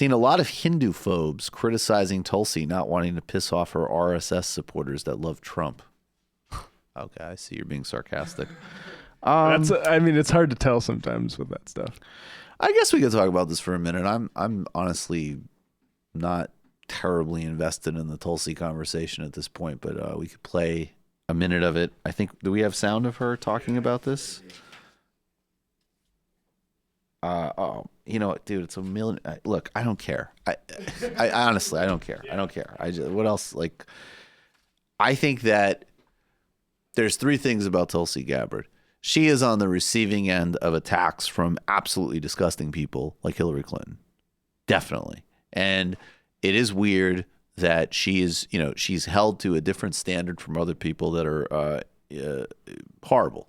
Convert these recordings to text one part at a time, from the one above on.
Seen a lot of Hindu phobes criticizing Tulsi not wanting to piss off her RSS supporters that love Trump. Okay, I see you're being sarcastic. I mean, it's hard to tell sometimes with that stuff. I guess we could talk about this for a minute. I'm honestly not terribly invested in the Tulsi conversation at this point, but we could play a minute of it. I think, do we have sound of her talking about this? Oh, you know what, dude? It's a million. Look, I don't care. I honestly, I don't care. I don't care. What else? Like, I think that there's three things about Tulsi Gabbard. She is on the receiving end of attacks from absolutely disgusting people like Hillary Clinton. Definitely. And it is weird that she is, she's held to a different standard from other people that are horrible.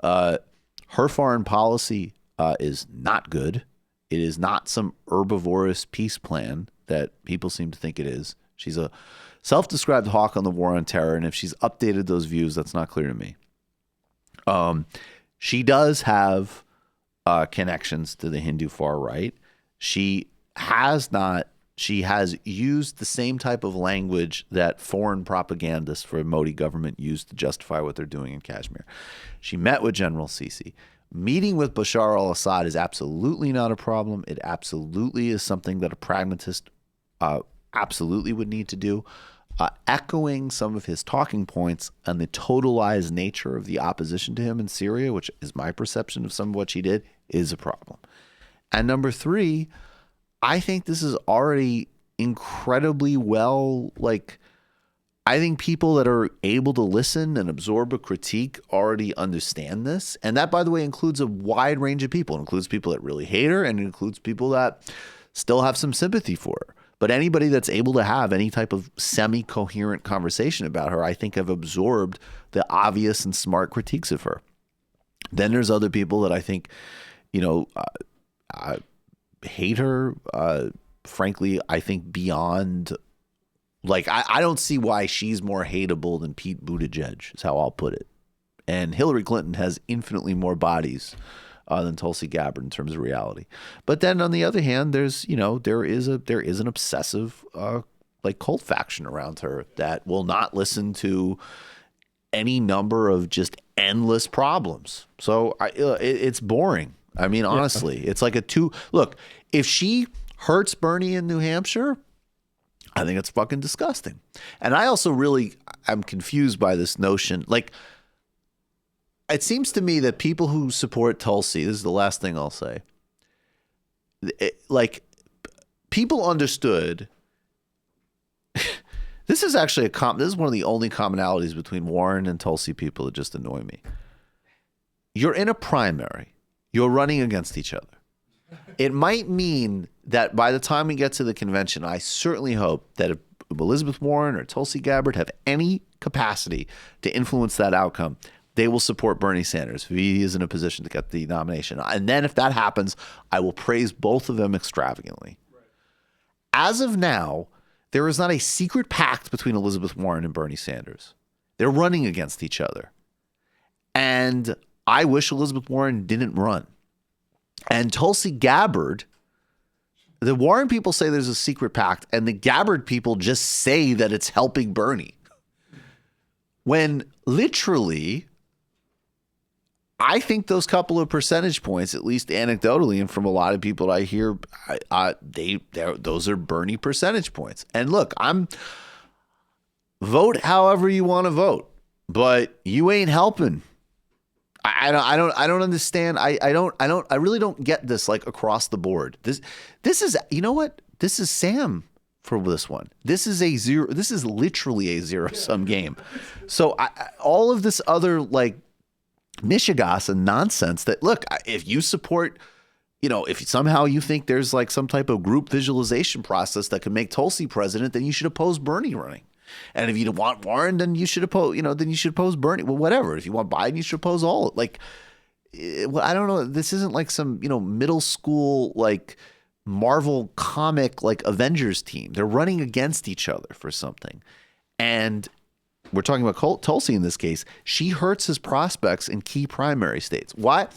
Her foreign policy is not good. It is not some herbivorous peace plan that people seem to think it is. She's a self-described hawk on the war on terror, and if she's updated those views, that's not clear to me. She does have connections to the Hindu far right. She has used the same type of language that foreign propagandists for the Modi government used to justify what they're doing in Kashmir. She met with General Sisi. Meeting with Bashar al-Assad is absolutely not a problem. It absolutely is something that a pragmatist absolutely would need to do. Echoing some of his talking points on the totalized nature of the opposition to him in Syria, which is my perception of some of what she did, is a problem. And number three, I think this is already incredibly well, I think people that are able to listen and absorb a critique already understand this. And that, by the way, includes a wide range of people. It includes people that really hate her, and it includes people that still have some sympathy for her. But anybody that's able to have any type of semi-coherent conversation about her, I think, have absorbed the obvious and smart critiques of her. Then there's other people that I think, hate her. Frankly, I think beyond, I don't see why she's more hateable than Pete Buttigieg, is how I'll put it. And Hillary Clinton has infinitely more bodies than Tulsi Gabbard in terms of reality. But then on the other hand, there's, there is an obsessive cult faction around her that will not listen to any number of just endless problems. So it's boring. I mean, honestly, it's like look, if she hurts Bernie in New Hampshire, I think it's fucking disgusting. And I also I'm confused by this notion. It seems to me that people who support Tulsi, this is the last thing I'll say, people understood. This is actually this is one of the only commonalities between Warren and Tulsi people that just annoy me. You're in a primary. You're running against each other. It might mean that by the time we get to the convention, I certainly hope that if Elizabeth Warren or Tulsi Gabbard have any capacity to influence that outcome, they will support Bernie Sanders if he is in a position to get the nomination. And then if that happens, I will praise both of them extravagantly. Right. As of now, there is not a secret pact between Elizabeth Warren and Bernie Sanders. They're running against each other. And I wish Elizabeth Warren didn't run. And Tulsi Gabbard, the Warren people say there's a secret pact, and the Gabbard people just say that it's helping Bernie. When literally, I think those couple of percentage points, at least anecdotally, and from a lot of people I hear, those are Bernie percentage points. And look, vote however you want to vote, but you ain't helping. I don't understand. I really don't get this across the board. This is, you know what? This is Sam for this one. This is literally a zero-sum game. So all of this other mishigas and nonsense that, look, if you support, if somehow you think there's some type of group visualization process that can make Tulsi president, then you should oppose Bernie running. And if you want Warren, then you should oppose, oppose Bernie. Well, whatever. If you want Biden, you should oppose all. I don't know. This isn't some, middle school, Marvel comic, Avengers team. They're running against each other for something. And we're talking about Tulsi in this case. She hurts his prospects in key primary states. Why?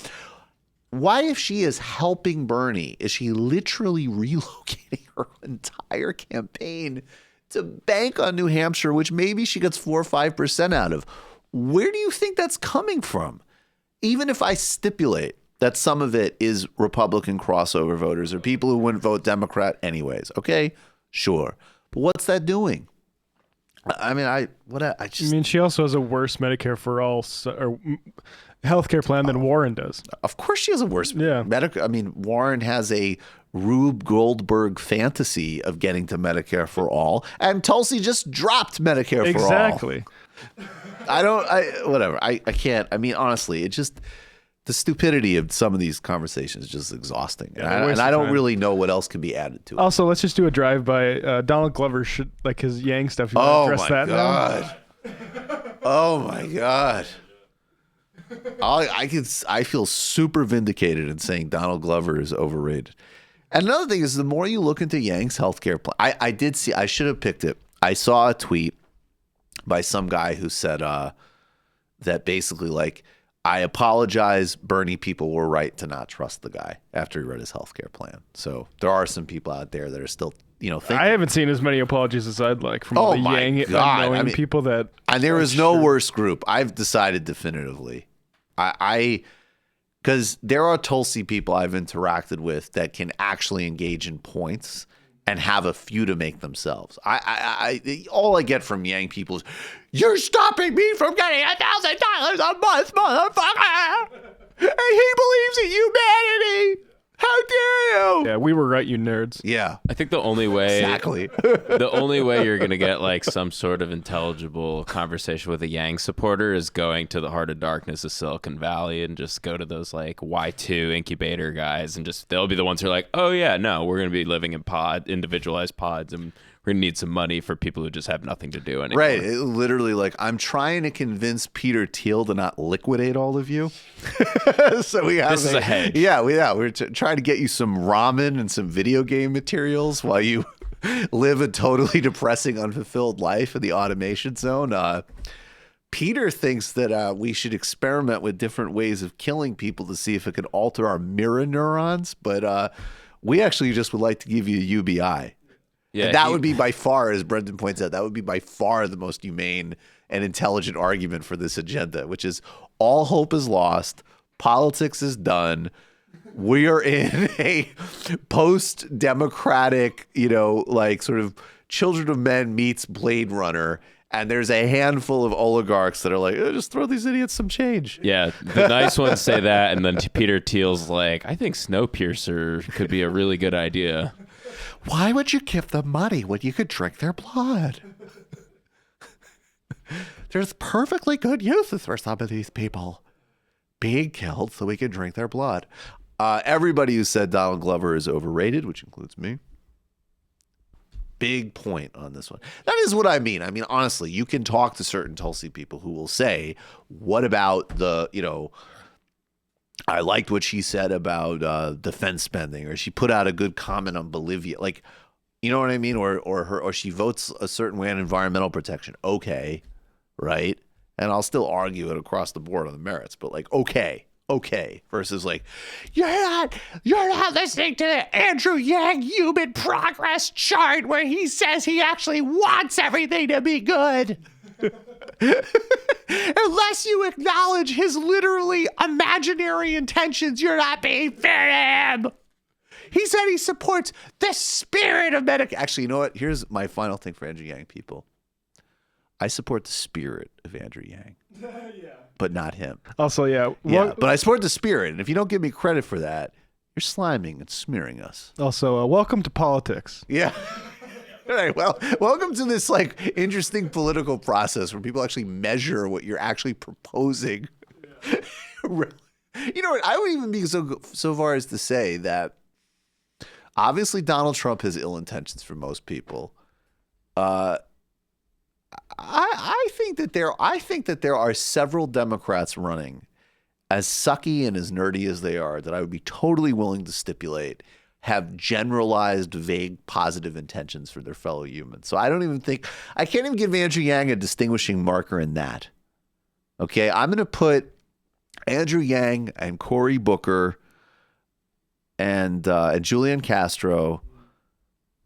why, if she is helping Bernie, is she literally relocating her entire campaign to bank on New Hampshire, which maybe she gets 4 or 5% out of? Where do you think that's coming from? Even if I stipulate that some of it is Republican crossover voters or people who wouldn't vote Democrat anyways. Okay, sure. But what's that doing? I mean, she also has a worse Medicare for all or healthcare plan than Warren does. Of course she has a worse I mean, Warren has a Rube Goldberg fantasy of getting to Medicare for all, and Tulsi just dropped Medicare for all. Exactly. I can't. I mean, honestly, it just, the stupidity of some of these conversations is just exhausting. And I don't really know what else can be added to it. Also, let's just do a drive-by. Donald Glover should, like his Yang stuff. You want to address that now? Oh, my God. I feel super vindicated in saying Donald Glover is overrated. And another thing is, the more you look into Yang's healthcare plan, I should have picked it. I saw a tweet by some guy who said that basically, like, I apologize, Bernie people were right to not trust the guy after he read his healthcare plan. So there are some people out there that are still, thinking. I haven't seen as many apologies as I'd like from all the Yang unknowing people that. And there is no worse group. I've decided definitively. Because there are Tulsi people I've interacted with that can actually engage in points and have a few to make themselves. All I get from Yang people is, "You're stopping me from getting $1,000 a month, motherfucker! And he believes in humanity! How dare you?" Yeah, we were right, you nerds. Yeah. I think the only way exactly the only way you're gonna get like some sort of intelligible conversation with a Yang supporter is going to the heart of darkness of Silicon Valley and just go to those like Y2 incubator guys, and just they'll be the ones who are like, "Oh yeah, no, we're gonna be living in individualized pods, and we're gonna need some money for people who just have nothing to do anymore." Right. It literally, like, I'm trying to convince Peter Thiel to not liquidate all of you. So we have this is a hedge. Yeah, we're trying to get you some ramen and some video game materials while you live a totally depressing, unfulfilled life in the automation zone. Peter thinks that we should experiment with different ways of killing people to see if it could alter our mirror neurons, but we actually just would like to give you a UBI. Yeah, and that would be by far, as Brendan points out, that would be by far the most humane and intelligent argument for this agenda, which is all hope is lost, politics is done, we are in a post-democratic, like sort of Children of Men meets Blade Runner, and there's a handful of oligarchs that are like, just throw these idiots some change. Yeah, the nice ones say that, and then Peter Thiel's like, I think Snowpiercer could be a really good idea. Why would you give them money when you could drink their blood? There's perfectly good uses for some of these people being killed so we can drink their blood. Everybody who said Donald Glover is overrated, which includes me, big point on this one. That is what I mean. I mean, honestly, you can talk to certain Tulsi people who will say, what about the, I liked what she said about defense spending, or she put out a good comment on Bolivia. Like, you know what I mean? Or she votes a certain way on environmental protection. Okay, right? And I'll still argue it across the board on the merits, but like, okay, versus like, you're not listening to the Andrew Yang human progress chart where he says he actually wants everything to be good. Unless you acknowledge his literally imaginary intentions, you're not being fair to him. He said he supports the spirit of Medicare. Actually, you know what? Here's my final thing for Andrew Yang people. I support the spirit of Andrew Yang. Yeah. But not him. Also, yeah. But I support the spirit. And if you don't give me credit for that, you're sliming and smearing us. Also, welcome to politics. Yeah. All right, well, welcome to this like interesting political process where people actually measure what you're actually proposing. Yeah. You know what? I would even be so far as to say that obviously Donald Trump has ill intentions for most people. I think that there are several Democrats running, as sucky and as nerdy as they are, that I would be totally willing to stipulate have generalized, vague, positive intentions for their fellow humans. So I can't even give Andrew Yang a distinguishing marker in that. Okay, I'm going to put Andrew Yang and Cory Booker and Julian Castro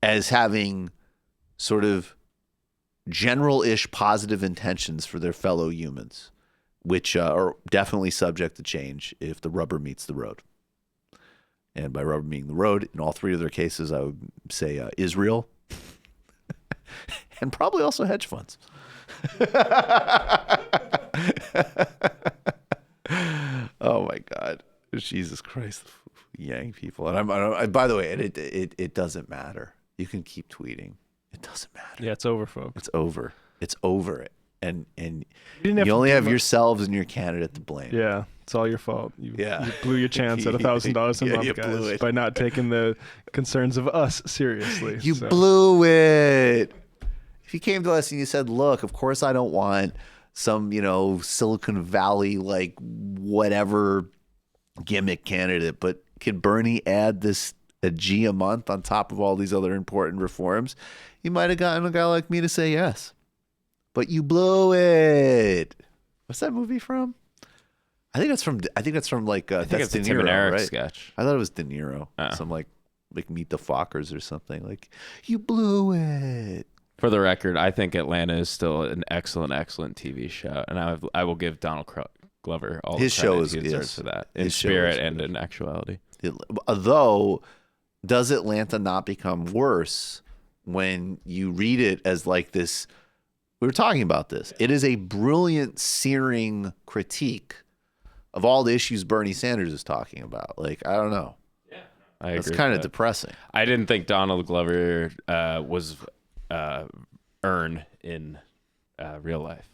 as having sort of general-ish positive intentions for their fellow humans, which are definitely subject to change if the rubber meets the road. And by rubber meeting the road, in all three of their cases, I would say Israel and probably also hedge funds. Oh my God, Jesus Christ, Yang people! And by the way, it doesn't matter. You can keep tweeting. It doesn't matter. Yeah, it's over, folks. It's over. It's over. And You you only have yourselves and your candidate to blame. Yeah, it's all your fault. You blew your chance at $1,000 a month, guys, by not taking the concerns of us seriously. You blew it. If you came to us and you said, look, of course I don't want some, Silicon Valley, like whatever gimmick candidate, but could Bernie add a G a month on top of all these other important reforms? You might have gotten a guy like me to say yes. But you blew it. What's that movie from? I think that's from like I think that's it's De a Tim and Niro, Eric right? sketch. I thought it was De Niro. Some like Meet the Fockers or something. Like, you blew it. For the record, I think Atlanta is still an excellent TV show, and I will give Donald Glover all His the show credit is he deserves for that in his show spirit is and in actuality. Although, does Atlanta not become worse when you read it as like this? We were talking about this. It is a brilliant, searing critique of all the issues Bernie Sanders is talking about. Like, I don't know. Yeah, I agree. That's kind of depressing. I didn't think Donald Glover was earned in real life.